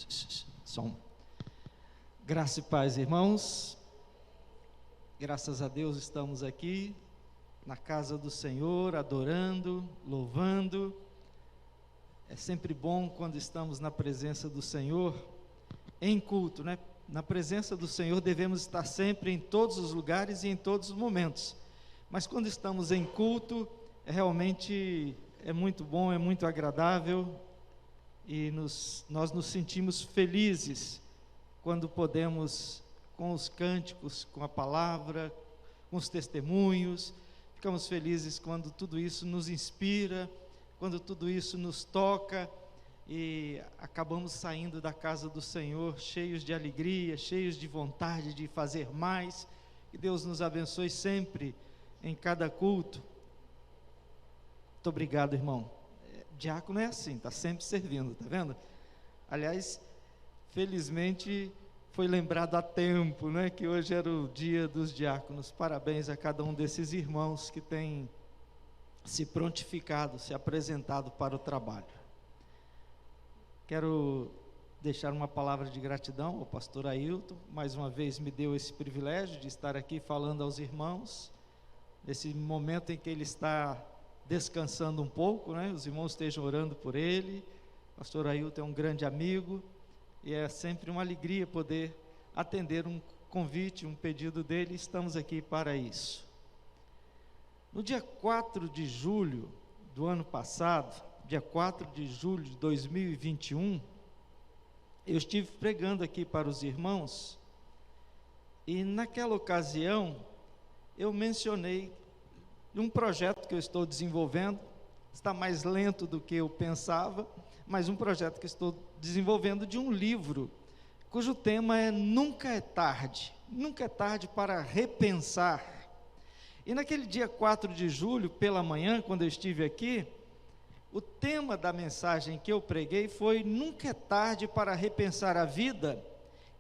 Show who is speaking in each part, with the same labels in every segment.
Speaker 1: Som. Graça e paz, irmãos. Graças a Deus estamos aqui na casa do Senhor, adorando, louvando. É sempre bom quando estamos na presença do Senhor, em culto, né? Na presença do Senhor devemos estar sempre em todos os lugares e em todos os momentos. Mas quando estamos em culto, realmente é muito bom, é muito agradável e nós nos sentimos felizes quando podemos, com os cânticos, com a palavra, com os testemunhos, ficamos felizes quando tudo isso nos inspira, quando tudo isso nos toca e acabamos saindo da casa do Senhor cheios de alegria, cheios de vontade de fazer mais. Que Deus nos abençoe sempre em cada culto. Muito obrigado, irmão. Diácono é assim, está sempre servindo, está vendo? Aliás, felizmente foi lembrado a tempo, né, que hoje era o dia dos diáconos. Parabéns a cada um desses irmãos que tem se prontificado, se apresentado para o trabalho. Quero deixar uma palavra de gratidão ao pastor Ailton, mais uma vez me deu esse privilégio de estar aqui falando aos irmãos, nesse momento em que ele está descansando um pouco, né? Os irmãos estejam orando por ele. O pastor Ailton é um grande amigo, e é sempre uma alegria poder atender um convite, um pedido dele. Estamos aqui para isso. No dia 4 de julho do ano passado, dia 4 de julho de 2021, eu estive pregando aqui para os irmãos, e naquela ocasião eu mencionei um projeto que eu estou desenvolvendo. Está mais lento do que eu pensava, mas um projeto que estou desenvolvendo de um livro, cujo tema é Nunca é Tarde, Nunca é Tarde para Repensar. E naquele dia 4 de julho, pela manhã, quando eu estive aqui, o tema da mensagem que eu preguei foi: nunca é tarde para repensar a vida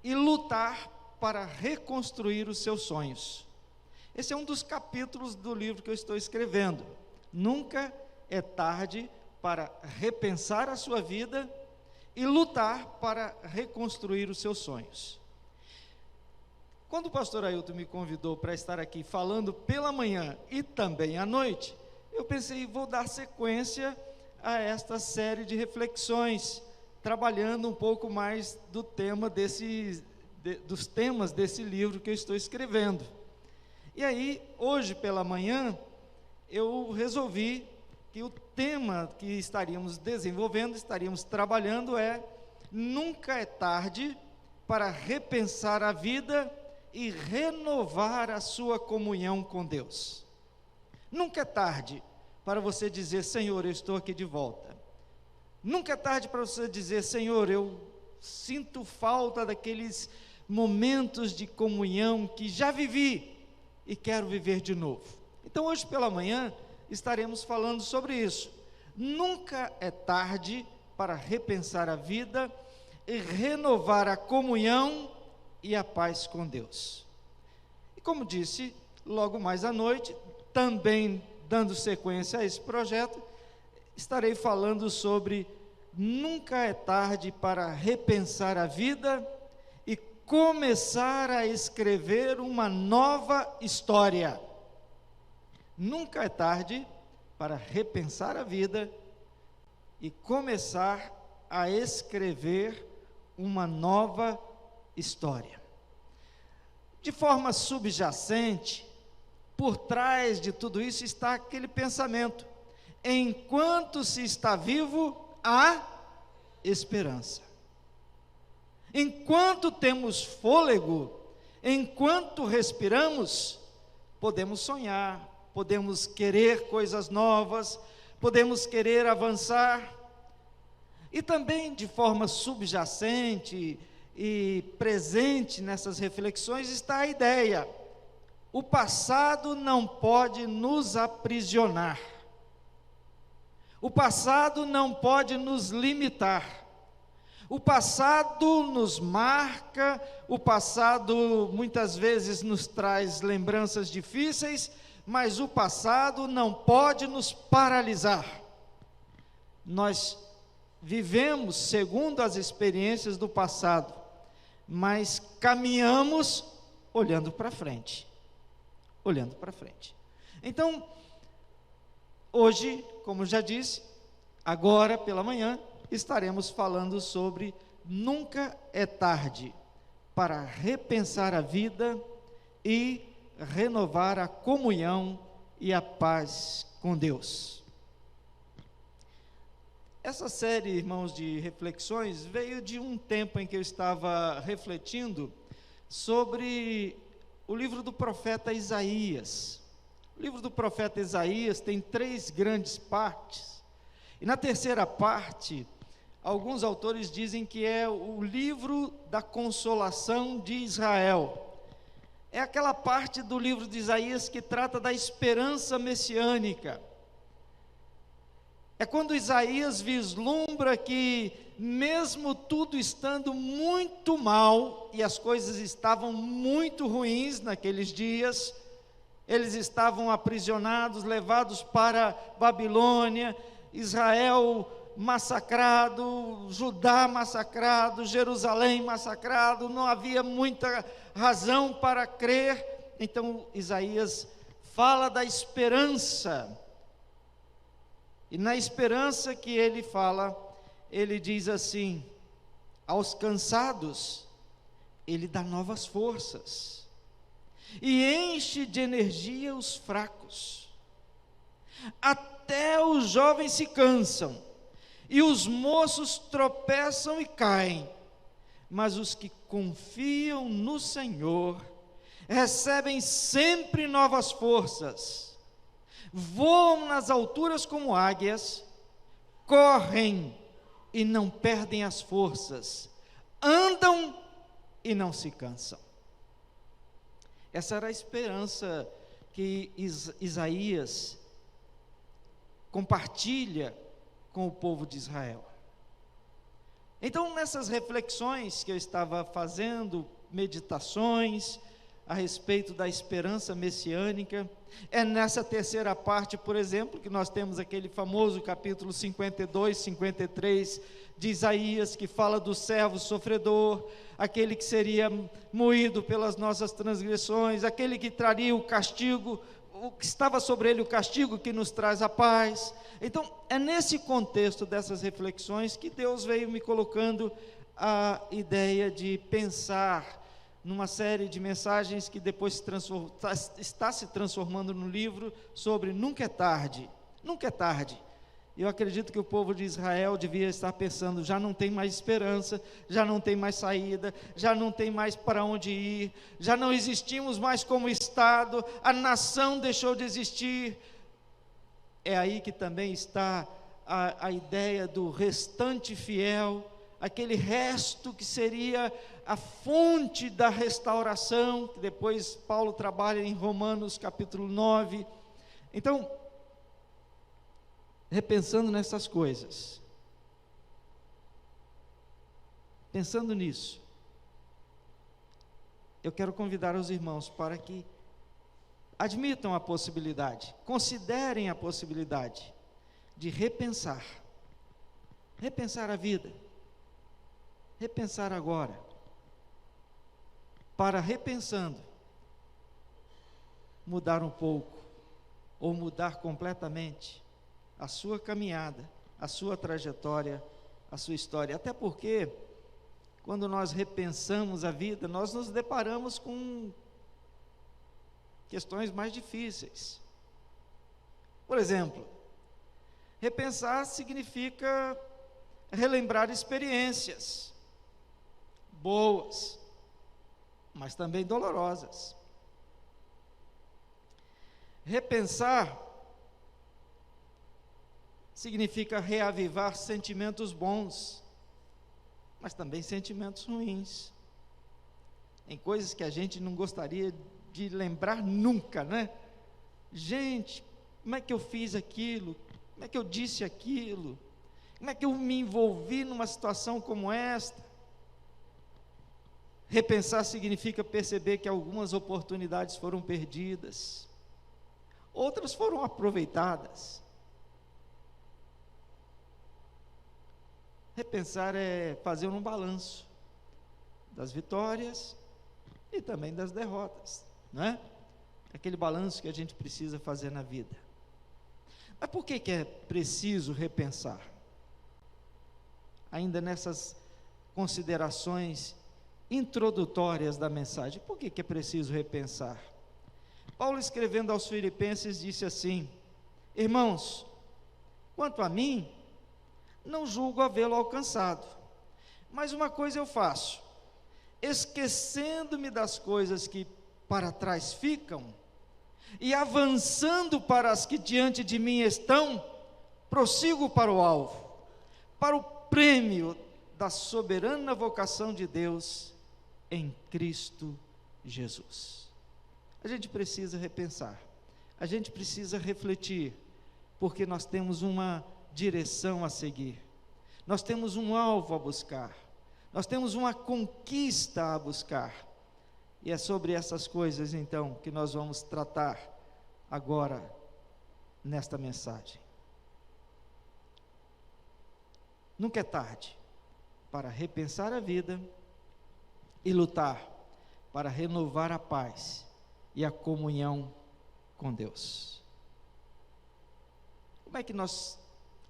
Speaker 1: e lutar para reconstruir os seus sonhos. Esse é um dos capítulos do livro que eu estou escrevendo. Nunca é tarde para repensar a sua vida e lutar para reconstruir os seus sonhos. Quando o pastor Ailton me convidou para estar aqui falando pela manhã e também à noite, eu pensei, vou dar sequência a esta série de reflexões, trabalhando um pouco mais do tema dos temas desse livro que eu estou escrevendo. E aí, hoje pela manhã, eu resolvi que o tema que estaríamos desenvolvendo, estaríamos trabalhando nunca é tarde para repensar a vida e renovar a sua comunhão com Deus. Nunca é tarde para você dizer: Senhor, eu estou aqui de volta. Nunca é tarde para você dizer: Senhor, eu sinto falta daqueles momentos de comunhão que já vivi e quero viver de novo. Então hoje pela manhã estaremos falando sobre isso. Nunca é tarde para repensar a vida e renovar a comunhão e a paz com Deus. E como disse, logo mais à noite, também dando sequência a esse projeto, estarei falando sobre nunca é tarde para repensar a vida e começar a escrever uma nova história. Nunca é tarde para repensar a vida e começar a escrever uma nova história. De forma subjacente, por trás de tudo isso está aquele pensamento: enquanto se está vivo, há esperança. Enquanto temos fôlego, enquanto respiramos, podemos sonhar, podemos querer coisas novas, podemos querer avançar. E também de forma subjacente e presente nessas reflexões está a ideia: o passado não pode nos aprisionar, o passado não pode nos limitar, o passado nos marca, o passado muitas vezes nos traz lembranças difíceis, mas o passado não pode nos paralisar. Nós vivemos segundo as experiências do passado, mas caminhamos olhando para frente. Olhando para frente. Então, hoje, como já disse, agora pela manhã, estaremos falando sobre nunca é tarde para repensar a vida e renovar a comunhão e a paz com Deus. Essa série, irmãos, de reflexões veio de um tempo em que eu estava refletindo sobre o livro do profeta Isaías. O livro do profeta Isaías tem 3 grandes partes, e na terceira parte, alguns autores dizem que é o livro da consolação de Israel. É aquela parte do livro de Isaías que trata da esperança messiânica. É quando Isaías vislumbra que, mesmo tudo estando muito mal, e as coisas estavam muito ruins naqueles dias, eles estavam aprisionados, levados para Babilônia, Israel massacrado, Judá massacrado, Jerusalém massacrado, não havia muita razão para crer. Então Isaías fala da esperança, e na esperança que ele fala, ele diz assim: aos cansados ele dá novas forças, e enche de energia os fracos. Até os jovens se cansam, e os moços tropeçam e caem, mas os que confiam no Senhor recebem sempre novas forças. Voam nas alturas como águias, correm e não perdem as forças, andam e não se cansam. Essa era a esperança que Isaías compartilha com o povo de Israel. Então, nessas reflexões que eu estava fazendo, meditações a respeito da esperança messiânica, é nessa terceira parte, por exemplo, que nós temos aquele famoso capítulo 52, 53 de Isaías, que fala do servo sofredor, aquele que seria moído pelas nossas transgressões, aquele que traria o castigo, o que estava sobre ele o castigo que nos traz a paz. Então, é nesse contexto dessas reflexões que Deus veio me colocando a ideia de pensar numa série de mensagens que depois está se transformando no livro sobre nunca é tarde. Nunca é tarde. Eu acredito que o povo de Israel devia estar pensando: já não tem mais esperança, já não tem mais saída, já não tem mais para onde ir, já não existimos mais como Estado, a nação deixou de existir. É aí que também está a ideia do restante fiel, aquele resto que seria a fonte da restauração, que depois Paulo trabalha em Romanos capítulo 9. Então, repensando nessas coisas, pensando nisso, eu quero convidar os irmãos para que admitam a possibilidade, considerem a possibilidade de repensar a vida, repensar agora, para, repensando, mudar um pouco, ou mudar completamente a sua caminhada, a sua trajetória, a sua história. Até porque, quando nós repensamos a vida, nós nos deparamos com questões mais difíceis. Por exemplo, repensar significa relembrar experiências boas, mas também dolorosas. Repensar significa reavivar sentimentos bons, mas também sentimentos ruins, em coisas que a gente não gostaria de lembrar nunca, né? Gente, como é que eu fiz aquilo? Como é que eu disse aquilo? Como é que eu me envolvi numa situação como esta? Repensar significa perceber que algumas oportunidades foram perdidas, outras foram aproveitadas. Repensar é fazer um balanço das vitórias e também das derrotas, não é? Aquele balanço que a gente precisa fazer na vida. Mas por que é preciso repensar? Ainda nessas considerações introdutórias da mensagem, por que é preciso repensar? Paulo, escrevendo aos Filipenses, disse assim: irmãos, quanto a mim, não julgo havê-lo alcançado, mas uma coisa eu faço, esquecendo-me das coisas que para trás ficam, e avançando para as que diante de mim estão, prossigo para o alvo, para o prêmio da soberana vocação de Deus em Cristo Jesus. A gente precisa repensar, a gente precisa refletir, porque nós temos uma direção a seguir, nós temos um alvo a buscar, nós temos uma conquista a buscar, e é sobre essas coisas então que nós vamos tratar agora nesta mensagem. Nunca é tarde para repensar a vida e lutar para renovar a paz e a comunhão com Deus. Como é que nós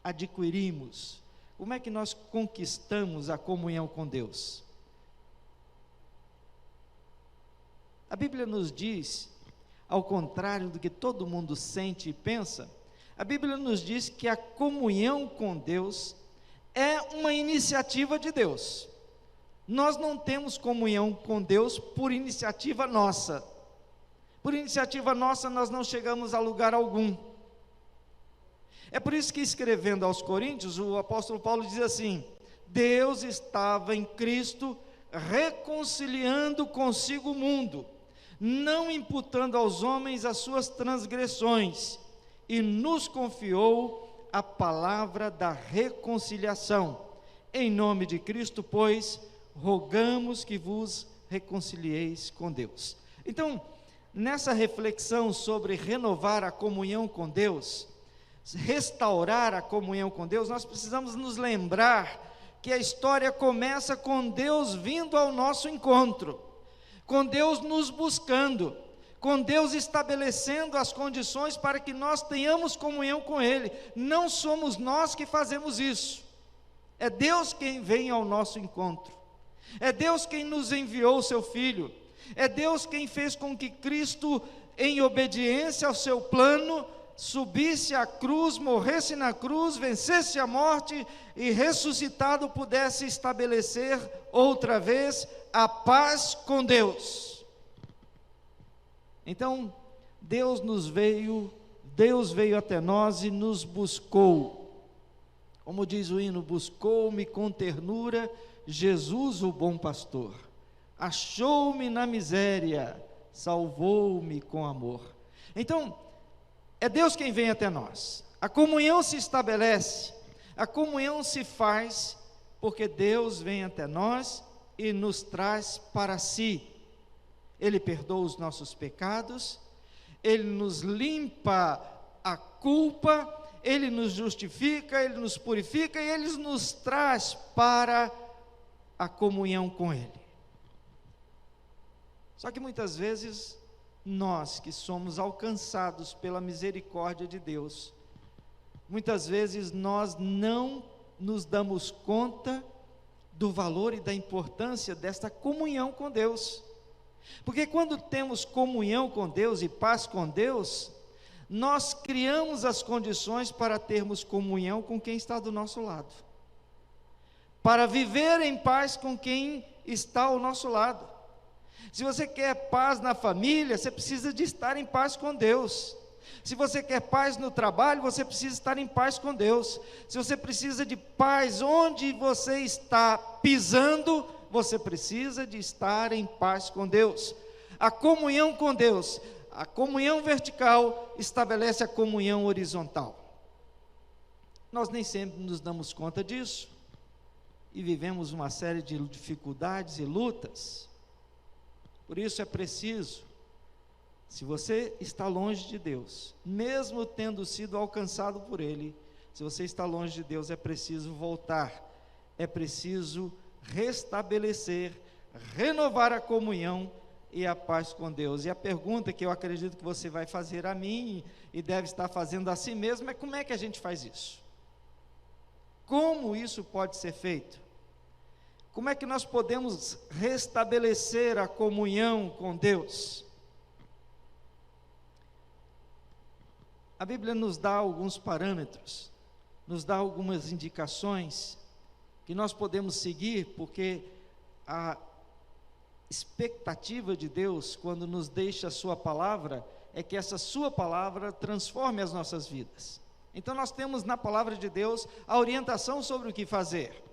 Speaker 1: adquirimos, como é que nós conquistamos a comunhão com Deus? A Bíblia nos diz, ao contrário do que todo mundo sente e pensa, a Bíblia nos diz que a comunhão com Deus é uma iniciativa de Deus. Nós não temos comunhão com Deus por iniciativa nossa. Por iniciativa nossa nós não chegamos a lugar algum. É por isso que, escrevendo aos Coríntios, o apóstolo Paulo diz assim: Deus estava em Cristo reconciliando consigo o mundo, não imputando aos homens as suas transgressões, e nos confiou a palavra da reconciliação. Em nome de Cristo, pois, rogamos que vos reconcilieis com Deus. Então, nessa reflexão sobre renovar a comunhão com Deus, restaurar a comunhão com Deus, nós precisamos nos lembrar que a história começa com Deus vindo ao nosso encontro, com Deus nos buscando, com Deus estabelecendo as condições para que nós tenhamos comunhão com Ele. Não somos nós que fazemos isso, é Deus quem vem ao nosso encontro, é Deus quem nos enviou o seu Filho, é Deus quem fez com que Cristo, em obediência ao seu plano, subisse à cruz, morresse na cruz, vencesse a morte e ressuscitado pudesse estabelecer outra vez a paz com Deus. Então, Deus veio até nós e nos buscou. Como diz o hino, buscou-me com ternura, Jesus o bom pastor. Achou-me na miséria, salvou-me com amor. Então, é Deus quem vem até nós. A comunhão se estabelece, a comunhão se faz, porque Deus vem até nós e nos traz para si. Ele perdoa os nossos pecados, Ele nos limpa a culpa, Ele nos justifica, Ele nos purifica e Ele nos traz para a comunhão com Ele. Só que muitas vezes, nós que somos alcançados pela misericórdia de Deus, muitas vezes nós não nos damos conta do valor e da importância desta comunhão com Deus. Porque quando temos comunhão com Deus e paz com Deus, nós criamos as condições para termos comunhão com quem está do nosso lado, para viver em paz com quem está ao nosso lado. Se você quer paz na família, você precisa de estar em paz com Deus. Se você quer paz no trabalho, você precisa estar em paz com Deus. Se você precisa de paz onde você está pisando, você precisa de estar em paz com Deus. A comunhão com Deus, a comunhão vertical, estabelece a comunhão horizontal. Nós nem sempre nos damos conta disso, e vivemos uma série de dificuldades e lutas. Por isso é preciso, se você está longe de Deus, mesmo tendo sido alcançado por Ele, se você está longe de Deus, é preciso voltar é preciso restabelecer, renovar a comunhão e a paz com Deus. E a pergunta que eu acredito que você vai fazer a mim, e deve estar fazendo a si mesmo, é: como é que a gente faz isso? Como isso pode ser feito? Como é que nós podemos restabelecer a comunhão com Deus? A Bíblia nos dá alguns parâmetros, nos dá algumas indicações que nós podemos seguir, porque a expectativa de Deus, quando nos deixa a sua palavra, é que essa sua palavra transforme as nossas vidas. Então nós temos na palavra de Deus a orientação sobre o que fazer.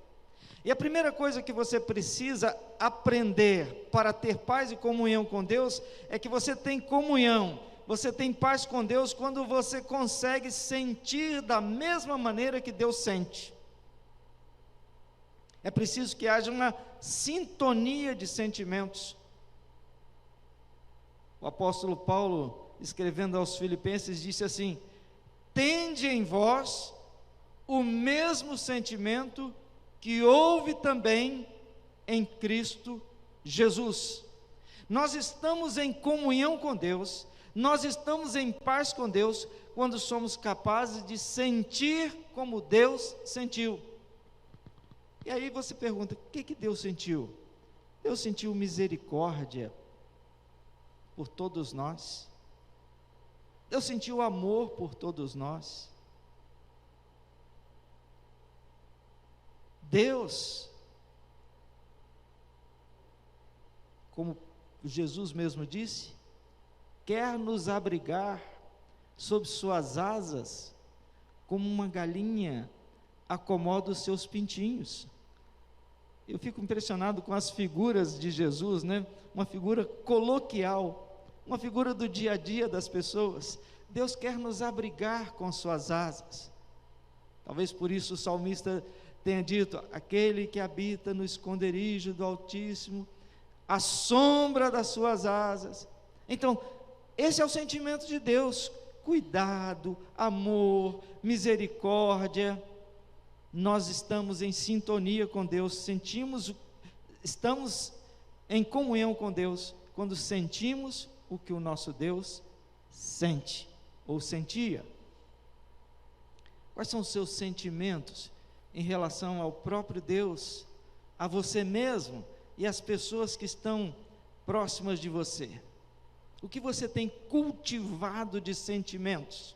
Speaker 1: E a primeira coisa que você precisa aprender para ter paz e comunhão com Deus, é que você tem comunhão, você tem paz com Deus quando você consegue sentir da mesma maneira que Deus sente. É preciso que haja uma sintonia de sentimentos. O apóstolo Paulo, escrevendo aos Filipenses, disse assim: tende em vós o mesmo sentimento que houve também em Cristo Jesus. Nós estamos em comunhão com Deus, nós estamos em paz com Deus, quando somos capazes de sentir como Deus sentiu. E aí você pergunta: o que Deus sentiu? Deus sentiu misericórdia por todos nós. Deus sentiu amor por todos nós. Deus, como Jesus mesmo disse, quer nos abrigar sob suas asas, como uma galinha acomoda os seus pintinhos. Eu fico impressionado com as figuras de Jesus, né? Uma figura coloquial, uma figura do dia a dia das pessoas. Deus quer nos abrigar com suas asas. Talvez por isso o salmista tenha dito: aquele que habita no esconderijo do Altíssimo, à sombra das suas asas. Então, esse é o sentimento de Deus: cuidado, amor, misericórdia. Nós estamos em sintonia com Deus, estamos em comunhão com Deus, quando sentimos o que o nosso Deus sente, ou sentia. Quais são os seus sentimentos em relação ao próprio Deus, a você mesmo e às pessoas que estão próximas de você? O que você tem cultivado de sentimentos?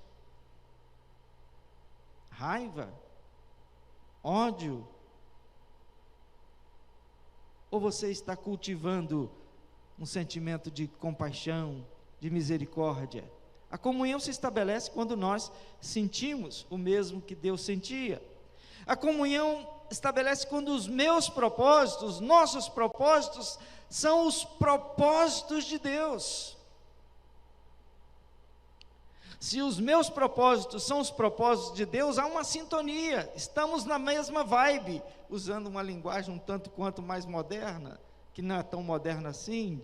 Speaker 1: Raiva? Ódio? Ou você está cultivando um sentimento de compaixão, de misericórdia? A comunhão se estabelece quando nós sentimos o mesmo que Deus sentia. A comunhão estabelece quando os meus propósitos, nossos propósitos, são os propósitos de Deus. Se os meus propósitos são os propósitos de Deus, há uma sintonia, estamos na mesma vibe, usando uma linguagem um tanto quanto mais moderna, que não é tão moderna assim,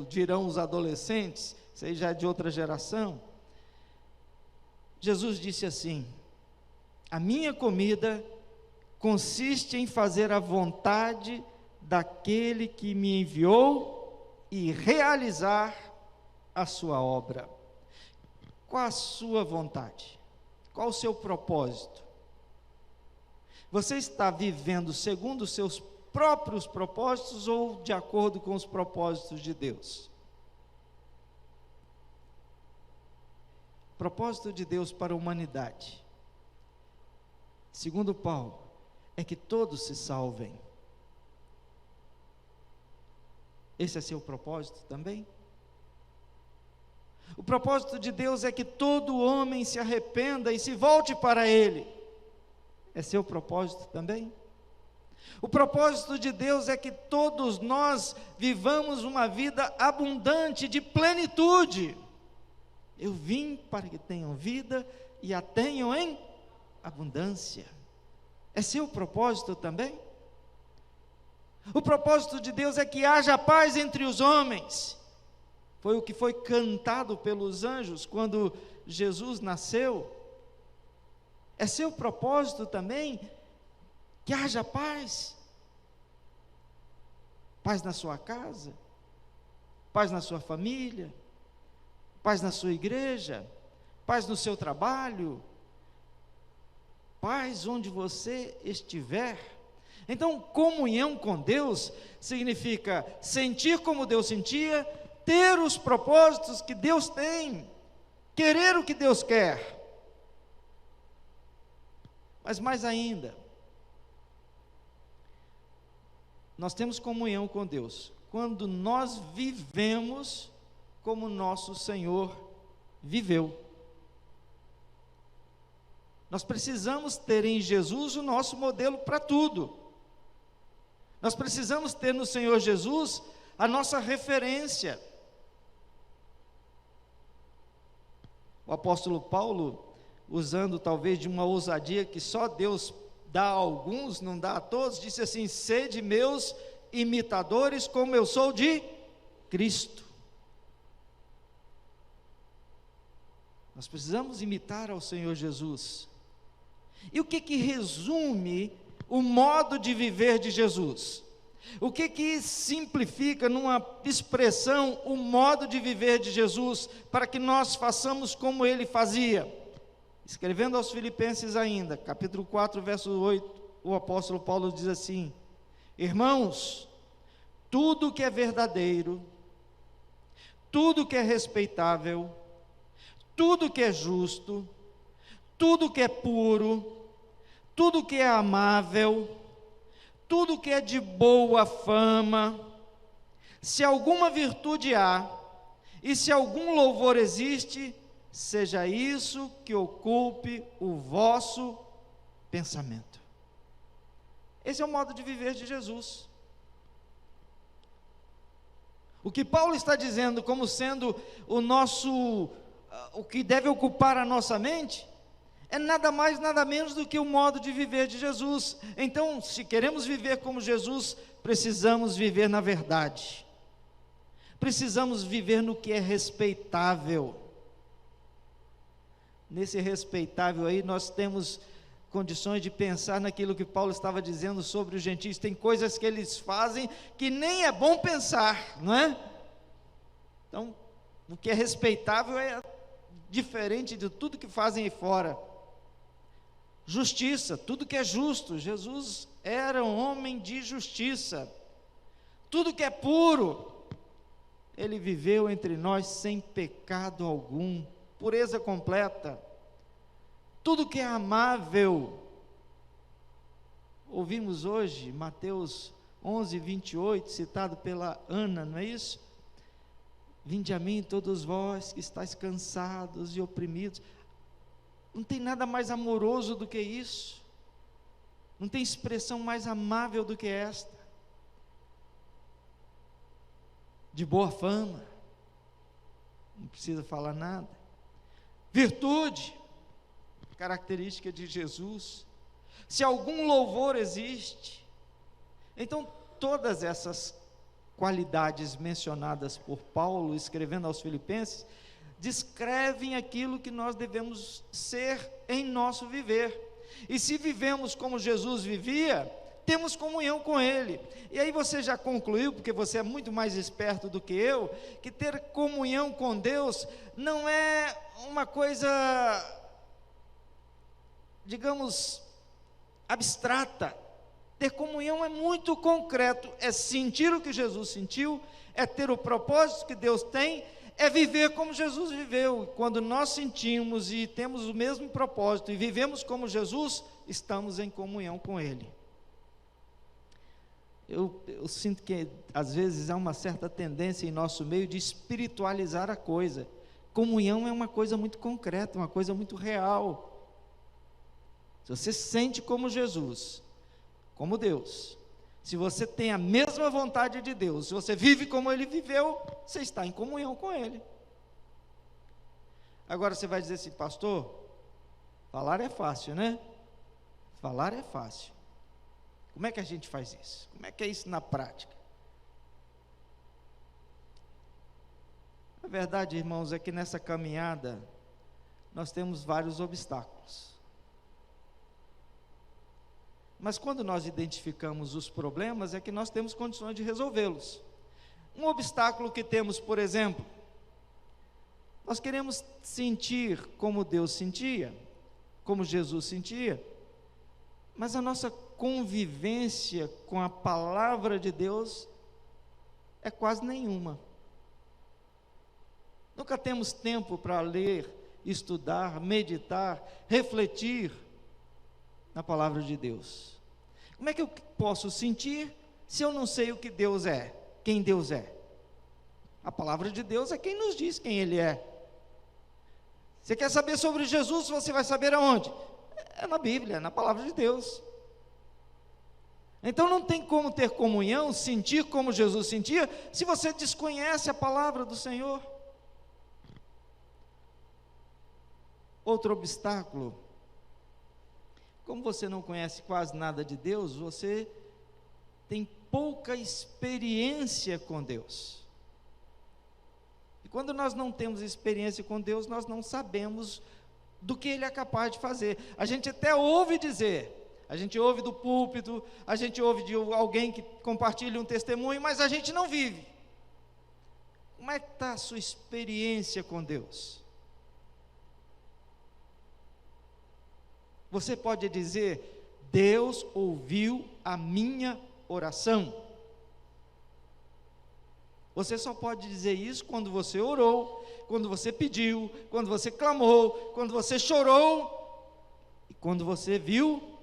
Speaker 1: dirão os adolescentes, isso aí já é de outra geração. Jesus disse assim: a minha comida consiste em fazer a vontade daquele que me enviou e realizar a sua obra. Qual a sua vontade? Qual o seu propósito? Você está vivendo segundo os seus próprios propósitos ou de acordo com os propósitos de Deus? O propósito de Deus para a humanidade, segundo Paulo, é que todos se salvem. Esse é seu propósito também? O propósito de Deus é que todo homem se arrependa e se volte para Ele. É seu propósito também? O propósito de Deus é que todos nós vivamos uma vida abundante, de plenitude. Eu vim para que tenham vida e a tenham em abundância. É seu propósito também? O propósito de Deus é que haja paz entre os homens. Foi o que foi cantado pelos anjos quando Jesus nasceu. É seu propósito também Que haja paz. Paz na sua casa, paz na sua família, paz na sua igreja, paz no seu trabalho, paz onde você estiver. Então, comunhão com Deus significa sentir como Deus sentia, ter os propósitos que Deus tem, querer o que Deus quer. Mas mais ainda, nós temos comunhão com Deus quando nós vivemos como nosso Senhor viveu. Nós precisamos ter em Jesus o nosso modelo para tudo. Nós precisamos ter no Senhor Jesus a nossa referência. O apóstolo Paulo, usando talvez de uma ousadia que só Deus dá a alguns, não dá a todos, disse assim: sede meus imitadores, como eu sou de Cristo. Nós precisamos imitar ao Senhor Jesus. E o que resume o modo de viver de Jesus? O que simplifica numa expressão o modo de viver de Jesus, para que nós façamos como ele fazia? Escrevendo aos Filipenses ainda, capítulo 4, verso 8, o apóstolo Paulo diz assim: irmãos, tudo que é verdadeiro, tudo que é respeitável, tudo que é justo, tudo que é puro, tudo que é amável, tudo que é de boa fama, se alguma virtude há, e se algum louvor existe, seja isso que ocupe o vosso pensamento. Esse é o modo de viver de Jesus. O que Paulo está dizendo como sendo o que deve ocupar a nossa mente, é nada mais, nada menos do que o modo de viver de Jesus. Então, se queremos viver como Jesus, precisamos viver na verdade, precisamos viver no que é respeitável. Nesse respeitável aí, nós temos condições de pensar naquilo que Paulo estava dizendo sobre os gentios. Tem coisas que eles fazem que nem é bom pensar, não é? Então, o que é respeitável é diferente de tudo que fazem aí fora. Justiça, tudo que é justo. Jesus era um homem de justiça. Tudo que é puro, ele viveu entre nós sem pecado algum, pureza completa. Tudo que é amável, ouvimos hoje Mateus 11, 28, citado pela Ana, não é isso? Vinde a mim todos vós que estáis cansados e oprimidos. Não tem nada mais amoroso do que isso, não tem expressão mais amável do que esta. De boa fama, não precisa falar nada. Virtude, característica de Jesus. Se algum louvor existe, então todas essas qualidades mencionadas por Paulo, escrevendo aos Filipenses, descrevem aquilo que nós devemos ser em nosso viver. E se vivemos como Jesus vivia, temos comunhão com Ele. E aí você já concluiu, porque você é muito mais esperto do que eu, que ter comunhão com Deus não é uma coisa, digamos, abstrata. Ter comunhão é muito concreto, é sentir o que Jesus sentiu, é ter o propósito que Deus tem, é viver como Jesus viveu. Quando nós sentimos e temos o mesmo propósito e vivemos como Jesus, estamos em comunhão com Ele. Eu sinto que às vezes há uma certa tendência em nosso meio de espiritualizar a coisa. Comunhão é uma coisa muito concreta, uma coisa muito real. Se você sente como Jesus, como Deus, se você tem a mesma vontade de Deus, se você vive como Ele viveu, você está em comunhão com Ele. Agora você vai dizer assim: pastor, falar é fácil, né? Falar é fácil. Como é que a gente faz isso? Como é que é isso na prática? A verdade, irmãos, é que nessa caminhada nós temos vários obstáculos. Mas quando nós identificamos os problemas, é que nós temos condições de resolvê-los. Um obstáculo que temos, por exemplo, nós queremos sentir como Deus sentia, como Jesus sentia, mas a nossa convivência com a palavra de Deus é quase nenhuma. Nunca temos tempo para ler, estudar, meditar, refletir na palavra de Deus. Como é que eu posso sentir se eu não sei o que Deus é, quem Deus é? A palavra de Deus é quem nos diz quem Ele é. Você quer saber sobre Jesus, você vai saber aonde? É na Bíblia, é na palavra de Deus. Então não tem como ter comunhão, sentir como Jesus sentia, se você desconhece a palavra do Senhor. Outro obstáculo: como você não conhece quase nada de Deus, você tem pouca experiência com Deus. E quando nós não temos experiência com Deus, nós não sabemos do que Ele é capaz de fazer. A gente até ouve dizer, a gente ouve do púlpito, a gente ouve de alguém que compartilha um testemunho, mas a gente não vive. Como é que está a sua experiência com Deus? Você pode dizer: Deus ouviu a minha oração. Você só pode dizer isso quando você orou, quando você pediu, quando você clamou, quando você chorou e quando você viu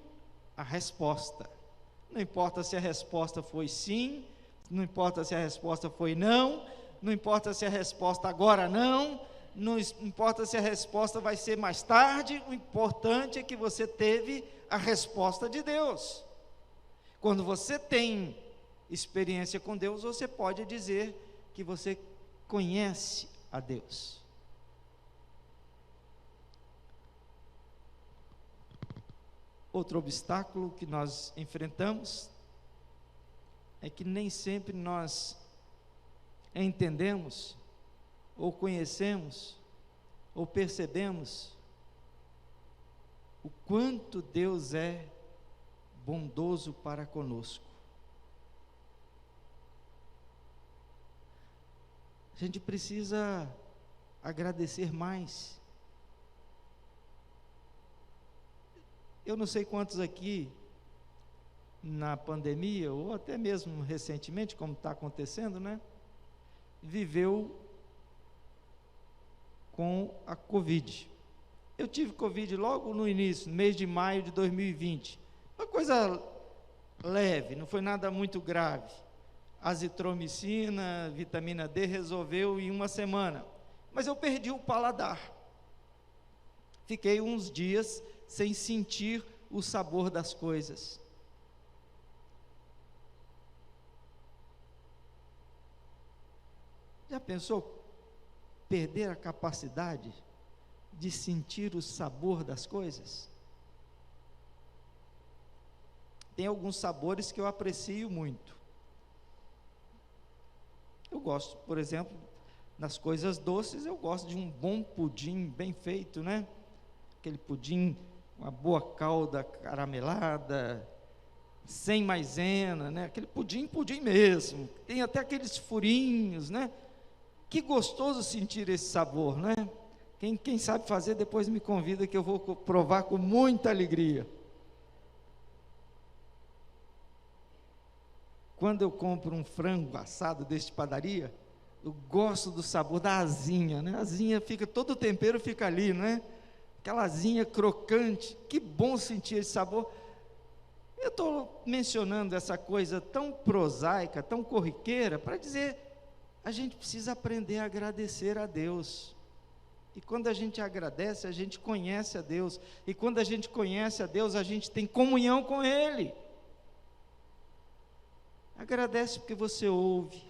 Speaker 1: a resposta. Não importa se a resposta foi sim, não importa se a resposta foi não, não importa se a resposta agora não importa se a resposta vai ser mais tarde, o importante é que você teve a resposta de Deus. Quando você tem experiência com Deus, você pode dizer que você conhece a Deus. Outro obstáculo que nós enfrentamos é que nem sempre nós entendemos, ou conhecemos, ou percebemos o quanto Deus é bondoso para conosco. A gente precisa agradecer mais. Eu não sei quantos aqui, na pandemia, ou até mesmo recentemente, como está acontecendo, né, viveu com a Covid. Eu tive Covid logo no início, no mês de maio de 2020. Uma coisa leve, não foi nada muito grave. Azitromicina, vitamina D, resolveu em uma semana. Mas eu perdi o paladar. Fiquei uns dias sem sentir o sabor das coisas. Já pensou perder a capacidade de sentir o sabor das coisas? Tem alguns sabores que eu aprecio muito. Eu gosto, por exemplo, nas coisas doces, eu gosto de um bom pudim bem feito, né? Aquele pudim, uma boa calda caramelada, sem maisena, né? Aquele pudim mesmo, tem até aqueles furinhos, né? Que gostoso sentir esse sabor, né? Quem sabe fazer, depois me convida que eu vou provar com muita alegria. Quando eu compro um frango assado deste padaria, eu gosto do sabor da asinha, né? A asinha fica, todo o tempero fica ali, né? Aquela asinha crocante, que bom sentir esse sabor. Eu estou mencionando essa coisa tão prosaica, tão corriqueira, para dizer, a gente precisa aprender a agradecer a Deus. E quando a gente agradece, a gente conhece a Deus. E quando a gente conhece a Deus, a gente tem comunhão com Ele. Agradece porque você ouve.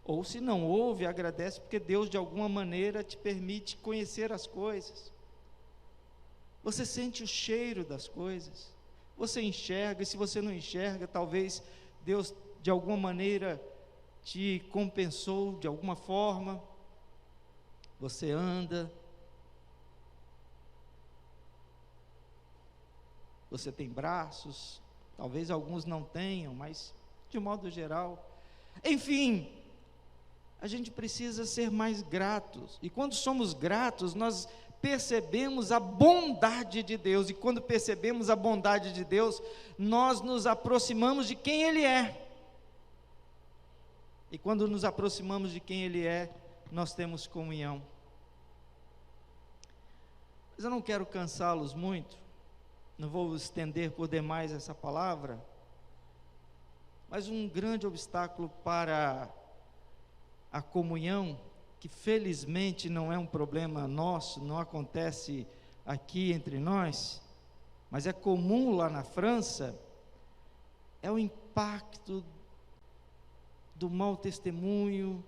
Speaker 1: Ou se não ouve, agradece porque Deus de alguma maneira te permite conhecer as coisas. Você sente o cheiro das coisas. Você enxerga, e se você não enxerga, talvez Deus de alguma maneira te compensou de alguma forma. Você anda. você tem braços, talvez alguns não tenham, mas de modo geral, enfim, a gente precisa ser mais gratos, e quando somos gratos, nós percebemos a bondade de Deus, e quando percebemos a bondade de Deus, nós nos aproximamos de quem Ele é, e quando nos aproximamos de quem Ele é, nós temos comunhão. Mas eu não quero cansá-los muito, não vou estender por demais essa palavra, mas um grande obstáculo para a comunhão, que felizmente não é um problema nosso, não acontece aqui entre nós, mas é comum lá na França, é o impacto do mau testemunho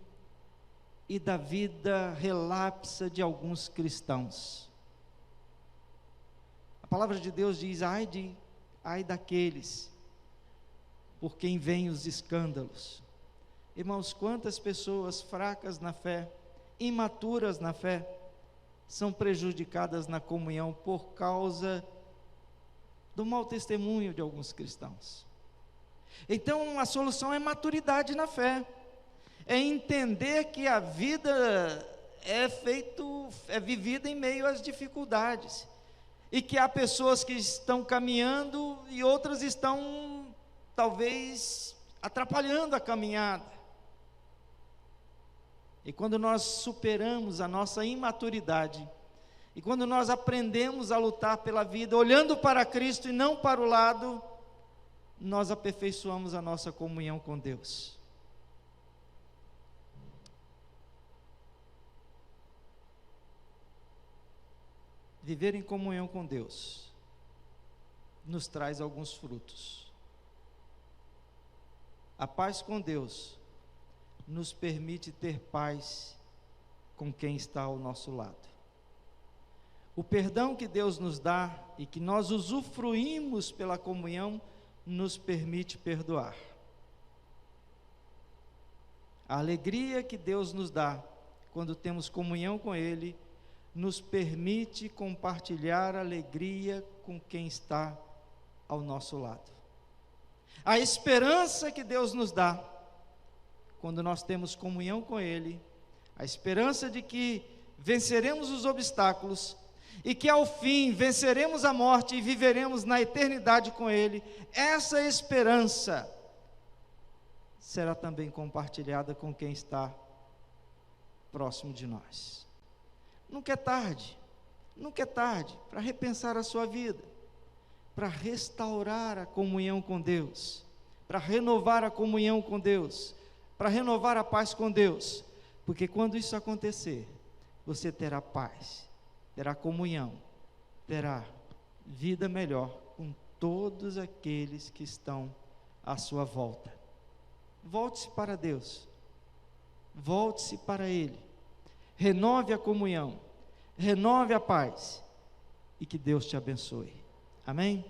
Speaker 1: e da vida relapsa de alguns cristãos. A palavra de Deus diz: ai daqueles por quem vêm os escândalos. Irmãos, quantas pessoas fracas na fé, imaturas na fé, são prejudicadas na comunhão por causa do mau testemunho de alguns cristãos. Então a solução é maturidade na fé, é entender que a vida é vivida em meio às dificuldades, e que há pessoas que estão caminhando e outras estão talvez atrapalhando a caminhada. E quando nós superamos a nossa imaturidade, e quando nós aprendemos a lutar pela vida, olhando para Cristo e não para o lado, nós aperfeiçoamos a nossa comunhão com Deus. Viver em comunhão com Deus nos traz alguns frutos. A paz com Deus nos permite ter paz com quem está ao nosso lado. O perdão que Deus nos dá e que nós usufruímos pela comunhão nos permite perdoar. A alegria que Deus nos dá quando temos comunhão com Ele nos permite compartilhar a alegria com quem está ao nosso lado. A esperança que Deus nos dá quando nós temos comunhão com Ele, a esperança de que venceremos os obstáculos e que ao fim venceremos a morte e viveremos na eternidade com Ele, essa esperança será também compartilhada com quem está próximo de nós. Nunca é tarde para repensar a sua vida, para restaurar a comunhão com Deus, para renovar a comunhão com Deus, para renovar a paz com Deus, porque quando isso acontecer, você terá paz, terá comunhão, terá vida melhor com todos aqueles que estão à sua volta. Volte-se para Deus, volte-se para Ele, renove a comunhão, renove a paz, e que Deus te abençoe. Amém?